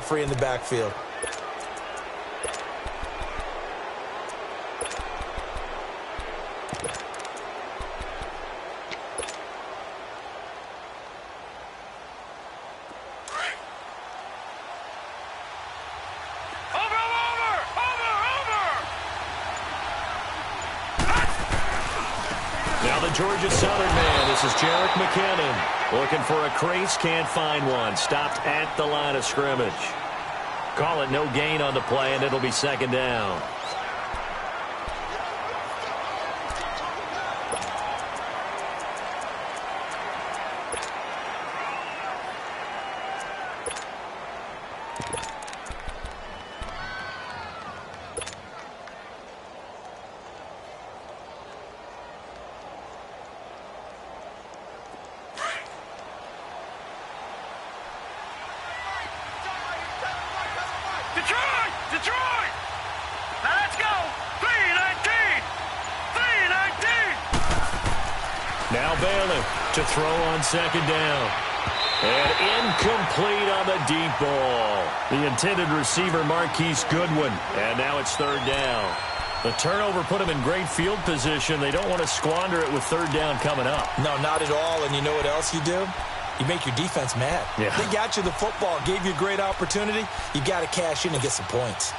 free in the backfield. Now the Georgia Southern man, this is Jarek McKinnon. Looking for a crease, can't find one. Stopped at the line of scrimmage. Call it no gain on the play, and it'll be second down. Detroit! Now let's go! 3-19! 3-19! Now Bailey to throw on second down. And incomplete on the deep ball. The intended receiver, Marquise Goodwin. And now it's third down. The turnover put them in great field position. They don't want to squander it with third down coming up. No, not at all. And you know what else you do? You make your defense mad. Yeah. They got you the football, gave you a great opportunity. You got to cash in and get some points.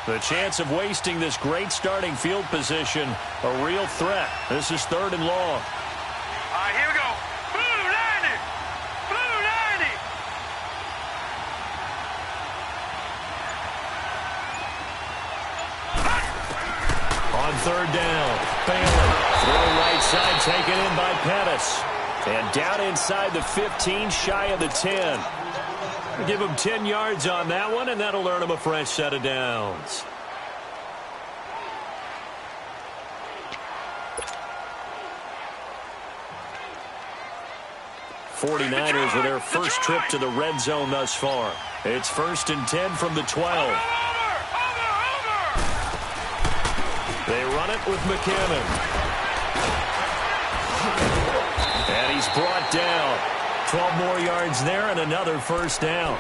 The chance of wasting this great starting field position, a real threat. This is third and long. All right, here we go. Blue 90! Blue 90! On third down, Bailey. Throw right side taken in by Pettis. And down inside the 15, shy of the 10. Give him 10 yards on that one, and that'll earn him a fresh set of downs. '49ers with their first trip to the red zone thus far. It's 1st and 10 from the 12. They run it with McKinnon. And he's brought down. 12 more yards there and another first down.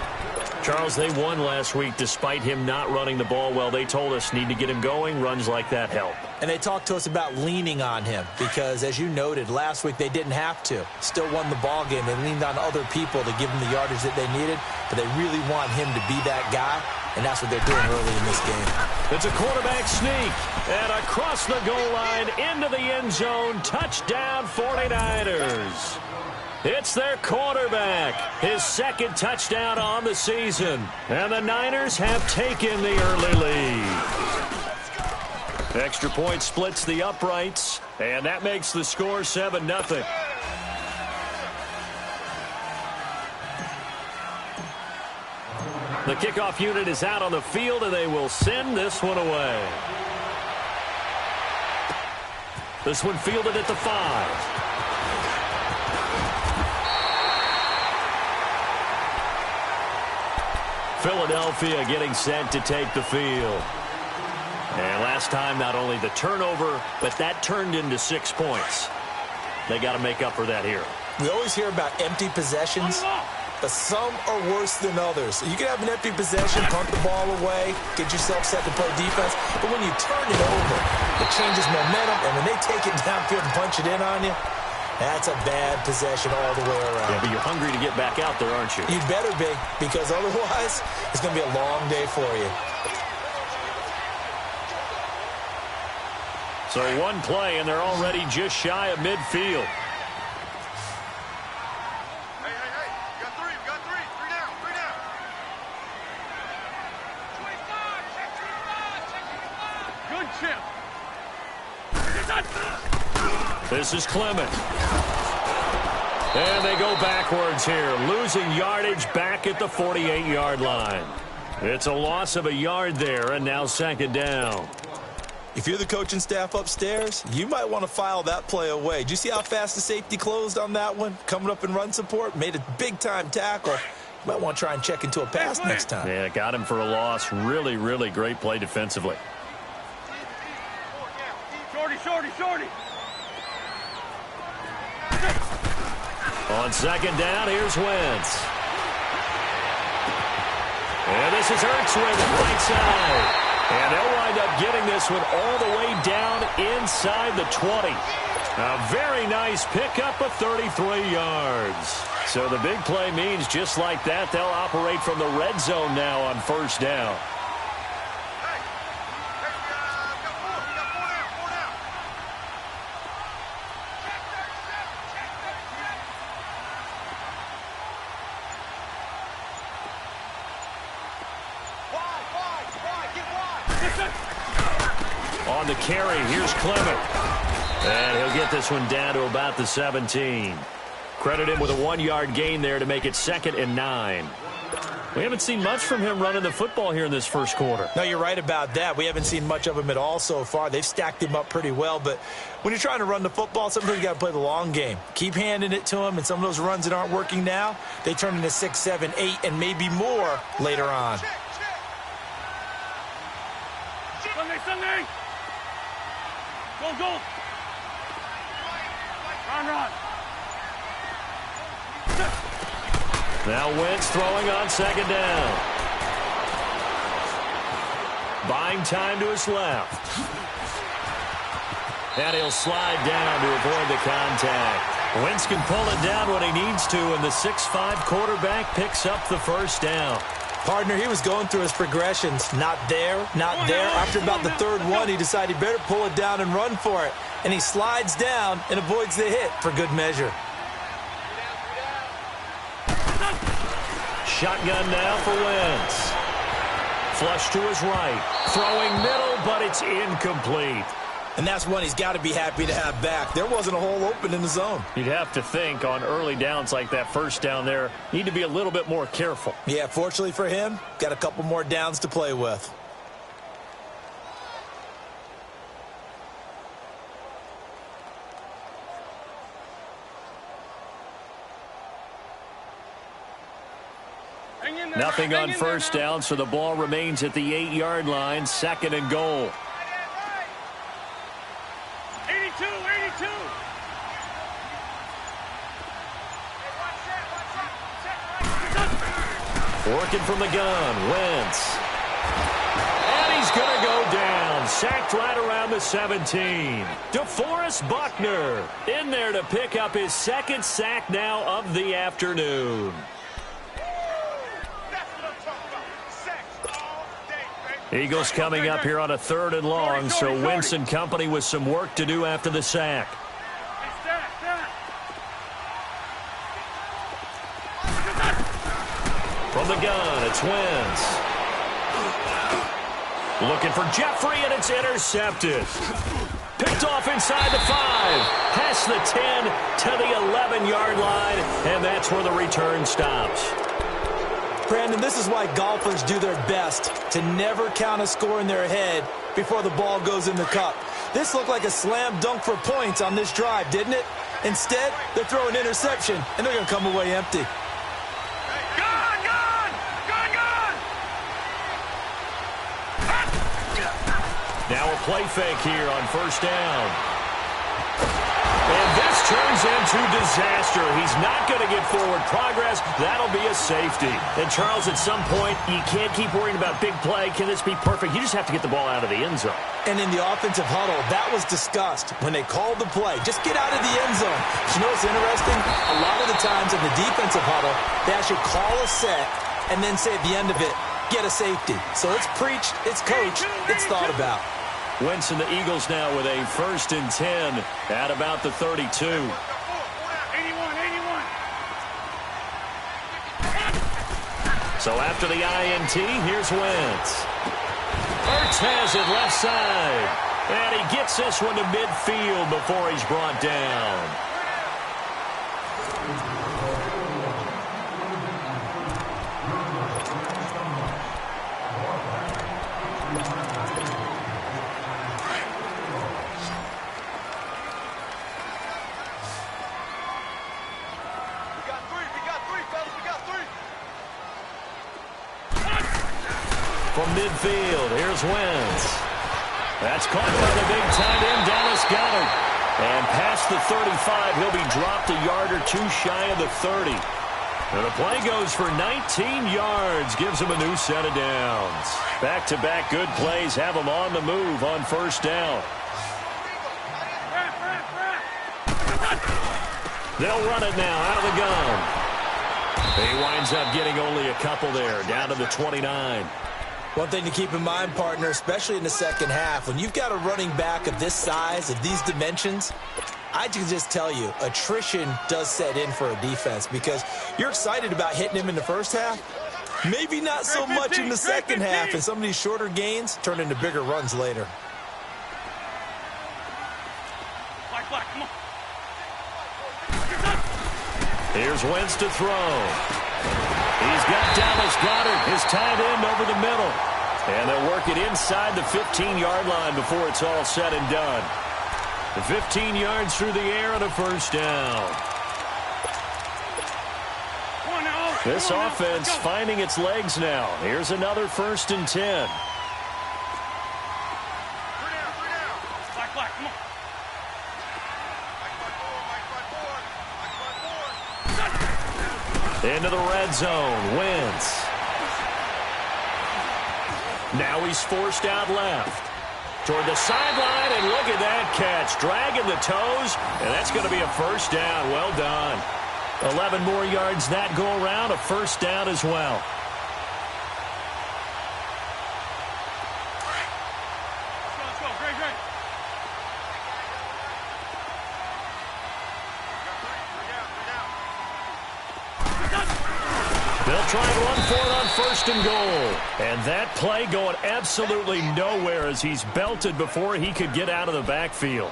Charles, they won last week despite him not running the ball well. They told us need to get him going. Runs like that help. And they talked to us about leaning on him because, as you noted, last week they didn't have to. Still won the ball game. They leaned on other people to give them the yardage that they needed, but they really want him to be that guy, and that's what they're doing early in this game. It's a quarterback sneak, and across the goal line into the end zone. Touchdown 49ers. It's their quarterback, his second touchdown on the season. And the Niners have taken the early lead. Extra point splits the uprights, and that makes the score 7-0. The kickoff unit is out on the field, and they will send this one away. This one fielded at the 5. Philadelphia getting set to take the field. And last time, not only the turnover, but that turned into 6 points. They got to make up for that here. We always hear about empty possessions, but some are worse than others. You can have an empty possession, punt the ball away, get yourself set to play defense, but when you turn it over, it changes momentum, and when they take it downfield and punch it in on you, that's a bad possession all the way around. Yeah, but you're hungry to get back out there, aren't you? You'd better be, because otherwise, it's going to be a long day for you. So one play, and they're already just shy of midfield. Hey, we got three. Three down. Good chip. This is Clement. And they go backwards here, losing yardage back at the 48-yard line. It's a loss of a yard there, and now second down. If you're the coaching staff upstairs, you might want to file that play away. Did you see how fast the safety closed on that one? Coming up in run support, made a big-time tackle. You might want to try and check into a pass next time. Yeah, got him for a loss. Really, really great play defensively. Shorty. On second down, here's Wentz. And this is Ertz with it, right side. And they'll wind up getting this one all the way down inside the 20. A very nice pickup of 33 yards. So the big play means just like that, they'll operate from the red zone now on first down. On the carry, here's Clement. And he'll get this one down to about the 17. Credit him with a 1-yard gain there to make it 2nd and 9. We haven't seen much from him running the football here in this first quarter. No, you're right about that. We haven't seen much of him at all so far. They've stacked him up pretty well, but when you're trying to run the football, sometimes you got to play the long game. Keep handing it to him, and some of those runs that aren't working now, they turn into 6, 7, 8, and maybe more later on. Sunday! Go, go! Run! Now Wentz throwing on second down. Buying time to his left. And he'll slide down to avoid the contact. Wentz can pull it down when he needs to, and the 6'5" quarterback picks up the first down. Partner, he was going through his progressions. Not there, not there. After about the third one, he decided he better pull it down and run for it. And he slides down and avoids the hit for good measure. Shotgun now for Wentz. Flush to his right. Throwing middle, but it's incomplete. And that's one he's got to be happy to have back. There wasn't a hole open in the zone. You'd have to think on early downs like that first down there, need to be a little bit more careful. Yeah, fortunately for him, got a couple more downs to play with. Nothing on first down, so the ball remains at the 8-yard line, 2nd and goal. 82! Working from the gun, Wentz. And he's going to go down. Sacked right around the 17. DeForest Buckner in there to pick up his 2nd sack now of the afternoon. Eagles coming up here on a 3rd and long, so Wentz and company with some work to do after the sack. From the gun, it's Wentz. Looking for Jeffrey, and it's intercepted. Picked off inside the 5. Past the 10 to the 11-yard line, and that's where the return stops. Brandon, this is why golfers do their best to never count a score in their head before the ball goes in the cup. This looked like a slam dunk for points on this drive, didn't it? Instead, they throw an interception, and they're going to come away empty. Now a play fake here on first down. And this turns into disaster. He's not going to get forward progress. That'll be a safety. And, Charles, at some point, you can't keep worrying about big play. Can this be perfect? You just have to get the ball out of the end zone. And in the offensive huddle, that was discussed when they called the play. Just get out of the end zone. But you know what's interesting? A lot of the times in the defensive huddle, they actually call a set and then say at the end of it, get a safety. So it's preached, it's coached, it's thought about. Wentz and the Eagles now with a 1st and 10 at about the 32. 81. So after the INT, here's Wentz. Ertz has it left side. And he gets this one to midfield before he's brought down. From midfield, here's Wentz. That's caught by the big tight end, Dallas Goedert. And past the 35, he'll be dropped a yard or two shy of the 30. And the play goes for 19 yards, gives him a new set of downs. Back-to-back good plays have him on the move on first down. They'll run it now out of the gun. He winds up getting only a couple there, down to the 29. One thing to keep in mind, partner, especially in the second half, when you've got a running back of this size, of these dimensions, I can just tell you, attrition does set in for a defense because you're excited about hitting him in the first half. Maybe not so much in the second half, and some of these shorter gains turn into bigger runs later. Come on. Here's Wentz to throw. He's got Dallas Goedert, his tight end, over the middle. And they'll work it inside the 15-yard line before it's all said and done. The 15 yards through the air and a first down. This offense finding its legs now. Here's another 1st and 10. Come on. Into the red zone. Wentz. Now he's forced out left. Toward the sideline, and look at that catch. Dragging the toes, and that's going to be a first down. Well done. 11 more yards that go around, a first down as well. Let's go. Great. They'll try and run for it on 1st and goal. And that play going absolutely nowhere as he's belted before he could get out of the backfield.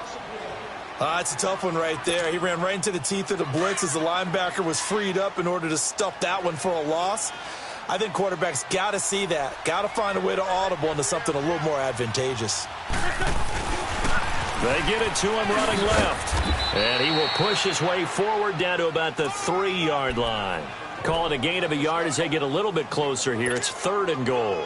It's a tough one right there. He ran right into the teeth of the blitz as the linebacker was freed up in order to stuff that one for a loss. I think quarterbacks got to see that. Got to find a way to audible into something a little more advantageous. They get it to him running left. And he will push his way forward down to about the 3-yard line. Call it a gain of a yard as they get a little bit closer here. It's 3rd and goal.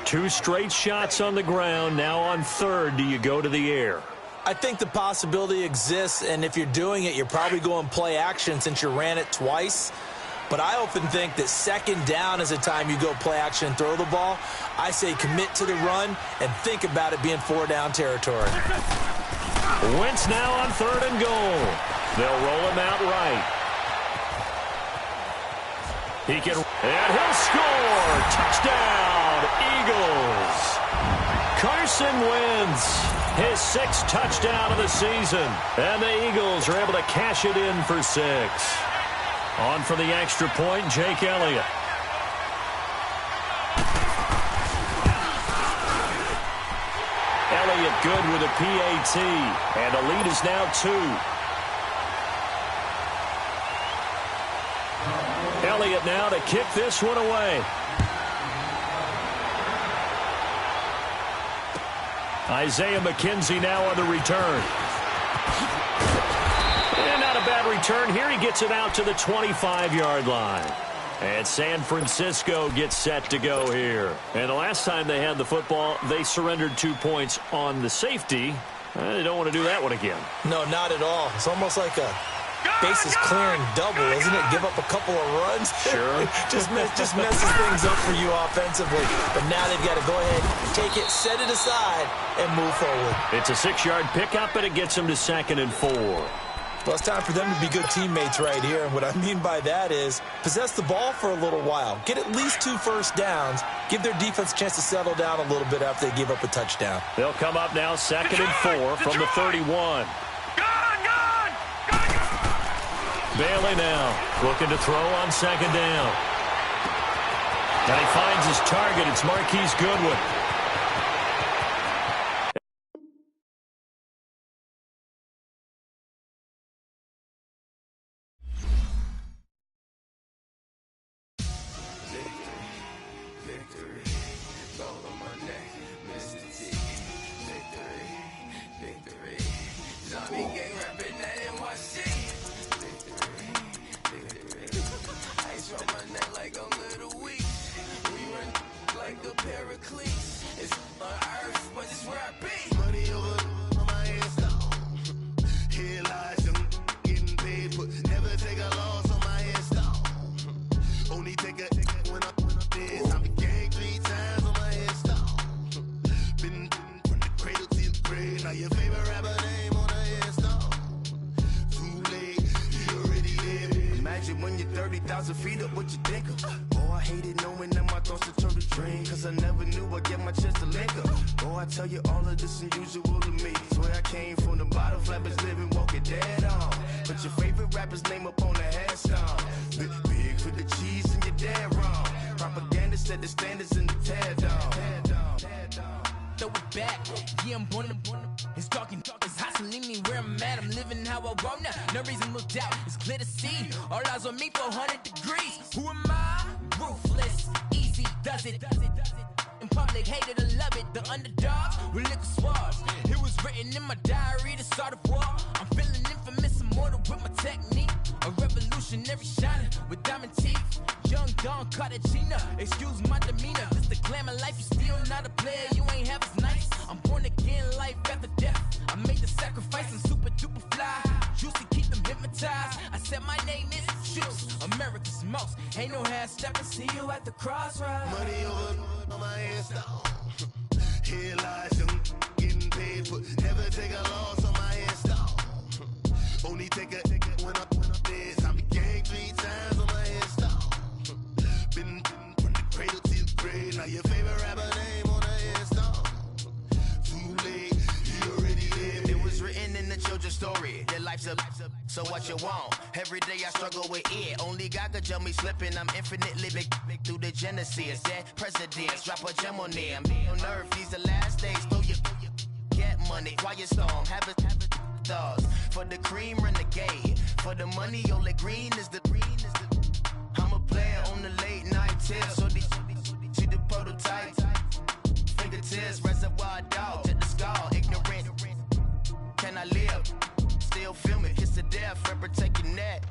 2 straight shots on the ground. Now on 3rd, do you go to the air? I think the possibility exists, and if you're doing it, you're probably going play action since you ran it twice. But I often think that 2nd down is a time you go play action and throw the ball. I say commit to the run and think about it being 4-down territory. Wentz now on 3rd and goal. They'll roll him out right. He can, and he'll score. Touchdown, Eagles. Carson Wentz, his 6th touchdown of the season. And the Eagles are able to cash it in for 6. On for the extra point, Jake Elliott. Elliott good with a PAT. And the lead is now 2. Elliott now to kick this one away. Isaiah McKenzie now on the return. And not a bad return here. He gets it out to the 25-yard line. And San Francisco gets set to go here. And the last time they had the football, they surrendered 2 points on the safety. They don't want to do that one again. No, not at all. It's almost like a bases clearing double, isn't it? Give up a couple of runs. Sure. just messes things up for you offensively. But now they've got to go ahead, take it, set it aside, and move forward. It's a 6-yard pickup, and it gets them to 2nd and 4. Well, it's time for them to be good teammates right here. And what I mean by that is possess the ball for a little while. Get at least 2 first downs. Give their defense a chance to settle down a little bit after they give up a touchdown. They'll come up now 2nd and 4 from the 31. Bailey now looking to throw on 2nd down. And he finds his target. It's Marquise Goodwin. Like a little weak, we run like a pair of cleats. you when you're 30,000 feet up, what you think of? Oh, I hated knowing that my thoughts would turn to dream, cause I never knew I'd get my chance to link up. Oh, I tell you all of this unusual to me. Swear I came from the bottom, flappers living, walking dead on. But your favorite rapper's name up on the headstone. Big for the cheese and you're dead wrong. Propaganda set the standards in the tear down. Throw it back, yeah, I'm born to it's talking, it's hustling me where I'm at. I'm living how I want now. No reason to look doubt, it's clear to see. All eyes on me for 100 degrees. Who am I? Ruthless, easy, does it. In public, hated or love it. The underdogs with liquor swabs. It was written in my diary to start a war. I'm feeling infamous, immortal with my technique. A revolutionary shining with diamond teeth. Young Don Cartagena, excuse my demeanor. This the glamour life, you still not a player. You ain't half as nice. I'm born again, life after death. I made the sacrifice and super duper fly. Juicy, keep them hypnotized. I said my name is Juice, America's most. Ain't no half stepping. See you at the crossroads. Money over on my headstone. Here lies young, getting paid for. Never take a loss on my headstone. Only take a when I'm dead. I be gang 3 times on my headstone. Been from the cradle to the grave. Now your favorite rapper name on the headstone. Too late, he already lived. It was written in the children's story. Their life's up, so what you want? Every day I struggle with it. Only God could jump me slipping. I'm infinitely big through the genesis. Dead presidents, drop a gem on them. On earth, these the last days. Throw your get money, quiet storm. Have it stars. For the cream, renegade. For the money, only green is the green. I'm a player on the late night tips. So they see the prototype. Fingertips, reservoir dog. Check the skull, ignorant. Can I live? Still film it. Kiss the death, rep protect your neck.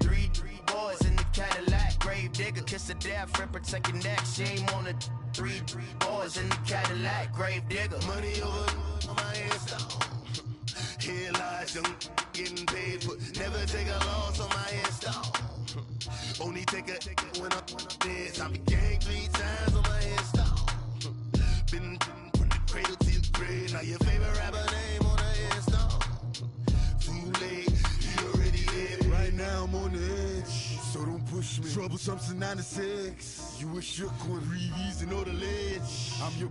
3 boys in the Cadillac. Grave digger, kiss the death, rep protect your neck. Shame on the 3 boys in the Cadillac. Grave digger. Money over on my headstone. Here lies young, getting paid for. Never take a loss on my headstone. Only take a when I'm dead. I be gang 3 times on my headstone. Been from the cradle to the grave. Now your favorite rapper name on the headstone. Too late, he already lived. Right now I'm on the edge, so don't push me. Troublesome since 96. You a shook one, breathe easy, know the ledge. I'm your,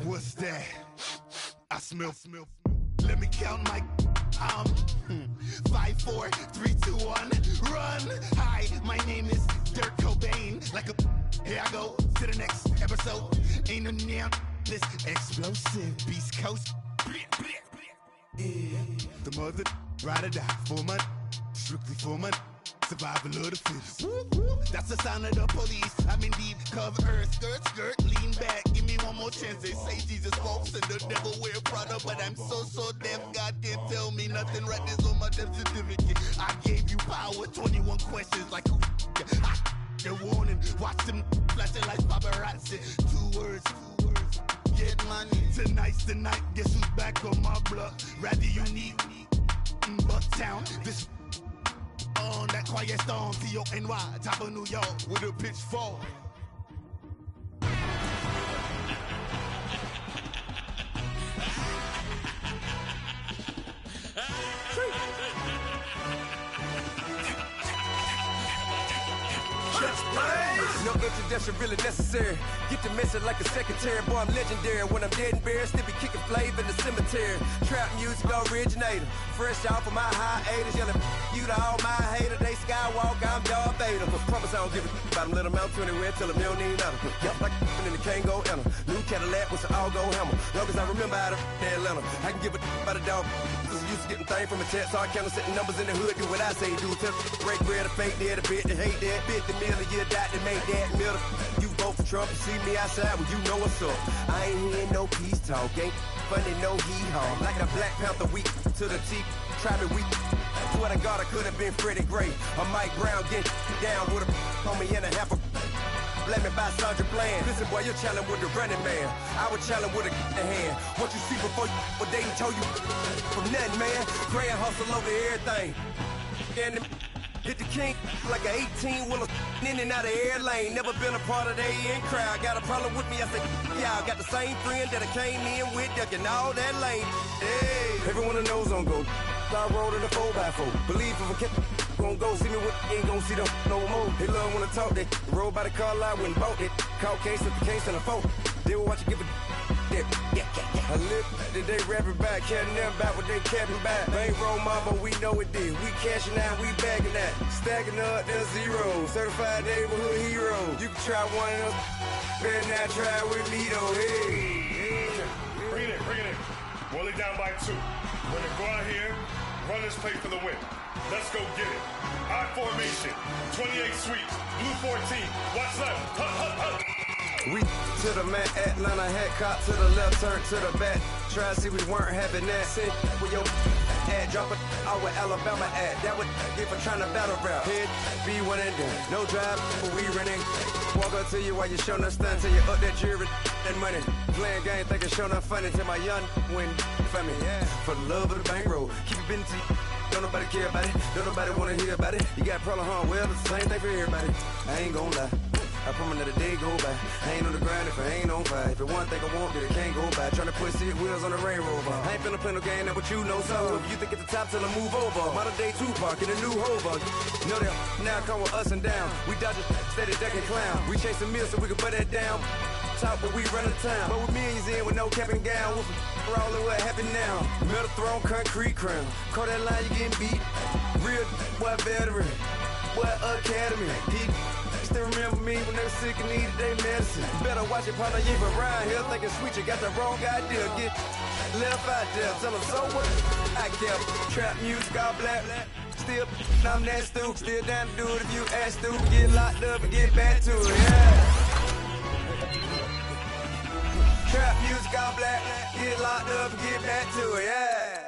what's that? I smell. Let me count my 5, 4, 3, 2, 1, run. Hi, my name is Dirk Cobain. Like a, here I go to the next episode. Ain't no damn this explosive Beast Coast. Yeah. The mother ride or die for my strictly for my survival of the fittest. That's the sound of the police. I'm in deep cover earth, skirt, lean back. Give me one more chance. They say Jesus walks and the devil wear Prada, but I'm so deaf. God can't tell me nothing. Right there's on my death certificate. I gave you power. 21 questions like who? They're warning. Watch them flashing like paparazzi. 2 words. Get money. Tonight's the night. Guess who's back on my block? Rather unique. Bucktown. This. On that quiet storm, T-O-N-Y, top of New York, with a pitchfork. No introduction really necessary. Get the message like a secretary. Boy, I'm legendary. When I'm dead and buried, still be kicking flavor in the cemetery. Trap music originator. Fresh off of my hiatus. Yelling you to all my haters. They skywalk, I'm Darth Vader. Promise I don't give a about them. Let them out to anywhere. Tell them you don't need nothing. Yup, like in the Kango enter. New Cadillac with some all-go hammer. Long as I remember how to Atlanta. I can give a about a dog. Used to getting things from a text. So I count setting numbers in the hood. Do what I say do. Tell break bread, a fake dead, a bit to hate that. 50 million, you die to make that middle. You vote for Trump, you see me outside when you know what's up. I ain't hearing no peace talk, ain't funny, no hee-haw. Like a Black Panther weak to the teeth, try me weak. Swear to God I could have been Freddie Gray or Mike Brown getting down with a on me and a half a blame me by Sandra Bland. Listen boy, you're challenging with the running man. I would challenge with a hand. What you see before you, what they told you from nothing, man. Grand hustle over everything. And hit the king like an 18-wheeler in and out of air lane. Never been a part of the in crowd. Got a problem with me, I said, yeah, I got the same friend that I came in with, ducking all that lane. Hey, everyone knows on go. I rolled in a 4x4. Believe if I kept gon' go see me when ain't gon' see them no more. They love when I talk, they roll by the car lot when bought it. Call case if the case and a phone. They will watch you give a yeah. I live that they rapping back, caring them back what they capping back. Ain't roll mom, but we know it did. We cashing out, we bagging that. Stacking up, there's zero. Certified neighborhood hero. You can try one of them, better not try with me though. Hey. Bring it in. Roll it down by 2. We're gonna go out here, run this play for the win. Let's go get it. I formation, 28 sweeps, blue 14. Watch left. Hup. We to the mat, Atlanta hat cop to the left, turn to the back. Try to see we weren't having that. Sit with your ad, drop it out with Alabama ad. That would get for trying to battle rap. Head, be one and done. No drive, but we running. Walk up to you while you showing us stun till you up that jury and money. Playing game, thinking showing up funny till my young win for me. Yeah, for the love of the bankroll. Keep it been to you. Don't nobody care about it. Don't nobody wanna hear about it. You got a problem, huh? Well, it's the same thing for everybody. I ain't gonna lie. I promise that a day go by. I ain't on the grind if I ain't on fire. If it one thing I want, then it can't go by. Tryna put 6 wheels on the railroad. I ain't finna play no game, that what you know. So if you think at the top till I move over. Modern day Tupac in a new Hova. Know that now come with us and down. We dodge a steady decking clown. We chasing meals so we can put that down. Top, but we run the town. But with millions in with no cap and gown. We're all in what happened now. Metal throne, concrete crown. Call that line, you getting beat. Real, what veteran. What academy. Still remember me when they were sick and needed their medicine. Better watch it, partner, you ain't around here thinking sweet, you got the wrong idea. Get left out there, tell them so what? I kept trap music all black. Still, I'm that stupid. Still down to do it if you ask to. Get locked up and get back to it, yeah. Trap music all black. Get locked up and get back to it, yeah.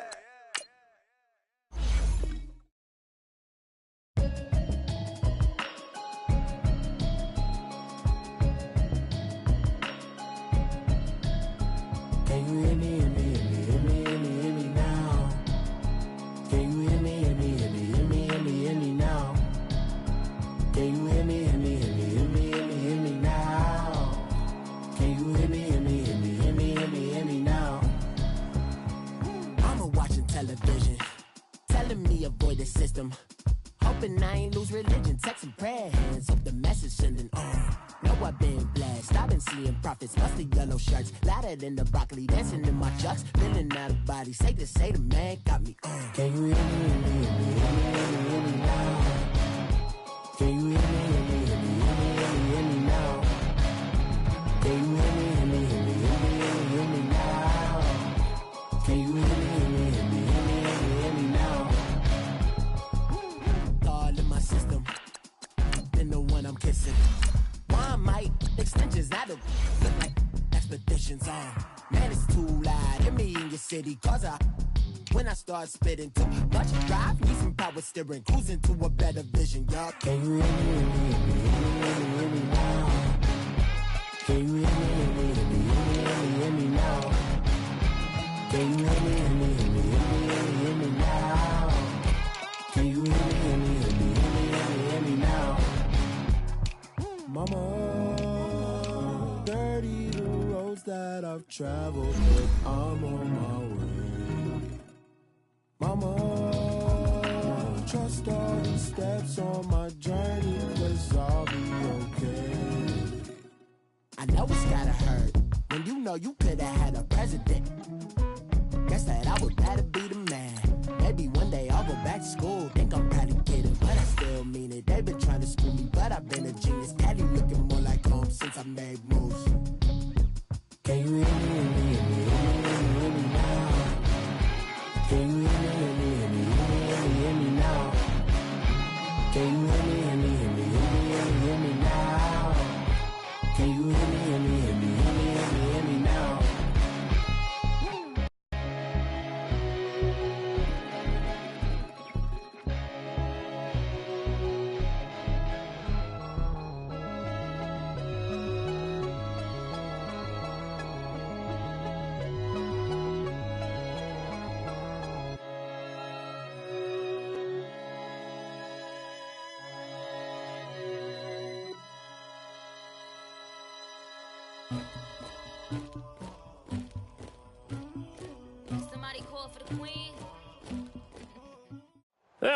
Hoping I ain't lose religion, texting prayer hands, hope the message sending on. Know I've been blessed, I've been seeing prophets, bust the yellow shirts, louder than the broccoli, dancing in my chucks, feeling out of body, say the man got me on. Can you hear me, hear me now? Can you hear me now? Can you hear me now? Can you hear me now? All in my system, been the one I'm kissing. One might extensions out of look like expeditions on. Man, it's too loud. Hear me in your city, cause when I start spitting too much drive, need some power steering, cruising to a better vision, y'all. Can you hear me now? Can you hear me now? Can you hear me now? Can you hear me now? Mama, dirty the roads that I've traveled, but I'm on my way. Mama, trust all the steps on my journey, 'cause I'll be okay. I know it's gotta hurt when you know you could've had a president. Guess that I would rather be the man. Maybe one day I'll go back to school. Think I'm probably kidding, but I still mean it. They've been trying to school me, but I've been a genius. Daddy looking more like home since I made moves. Can you hear me now? Can you hear me now? Can you hear me now? Can you hear me now?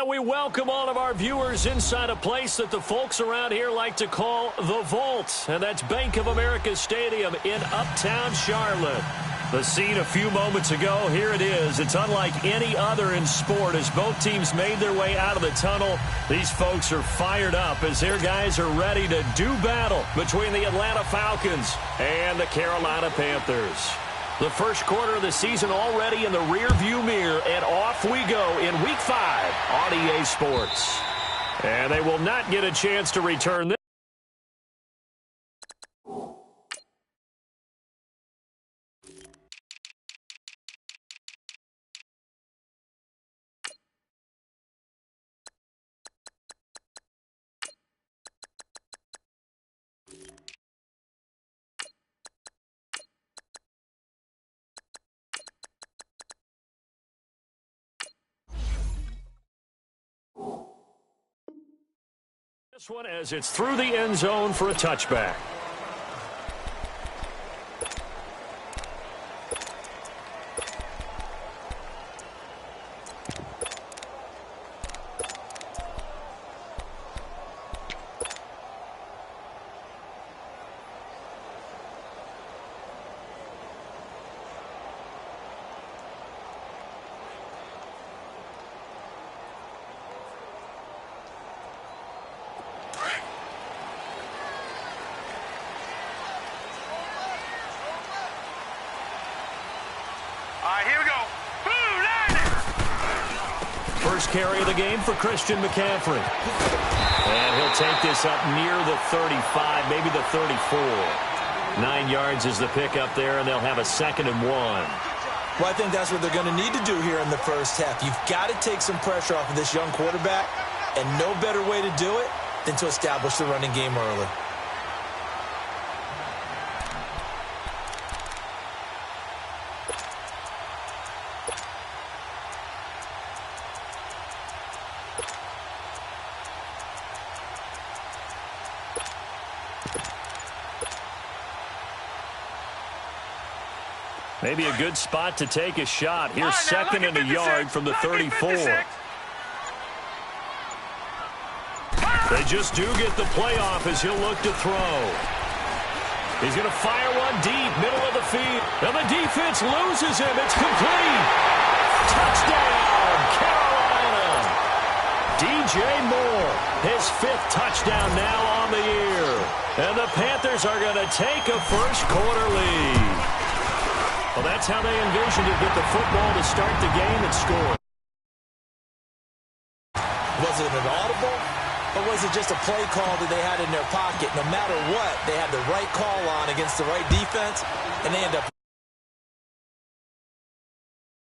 And we welcome all of our viewers inside a place that the folks around here like to call the Vault. And that's Bank of America Stadium in Uptown Charlotte. The scene a few moments ago, here it is. It's unlike any other in sport as both teams made their way out of the tunnel. These folks are fired up as their guys are ready to do battle between the Atlanta Falcons and the Carolina Panthers. The first quarter of the season already in the rearview mirror, and off we go in Week 5 on EA Sports. And they will not get a chance to return this. This one as it's through the end zone for a touchback. Here we go. Boom, landing. First carry of the game for Christian McCaffrey. And he'll take this up near the 35, maybe the 34. 9 yards is the pickup there, and they'll have a 2nd and 1. Well, I think that's what they're going to need to do here in the first half. You've got to take some pressure off of this young quarterback, and no better way to do it than to establish the running game early. Maybe a good spot to take a shot. Here's 2nd and a yard from the 34. They just do get the playoff as he'll look to throw. He's going to fire one deep, middle of the field. And the defense loses him. It's complete. Touchdown, Carolina. DJ Moore, his 5th touchdown now on the year. And the Panthers are going to take a first quarter lead. Well, that's how they envisioned it, with the football to start the game and score. Was it an audible, or was it just a play call that they had in their pocket? No matter what, they had the right call on against the right defense, and they end up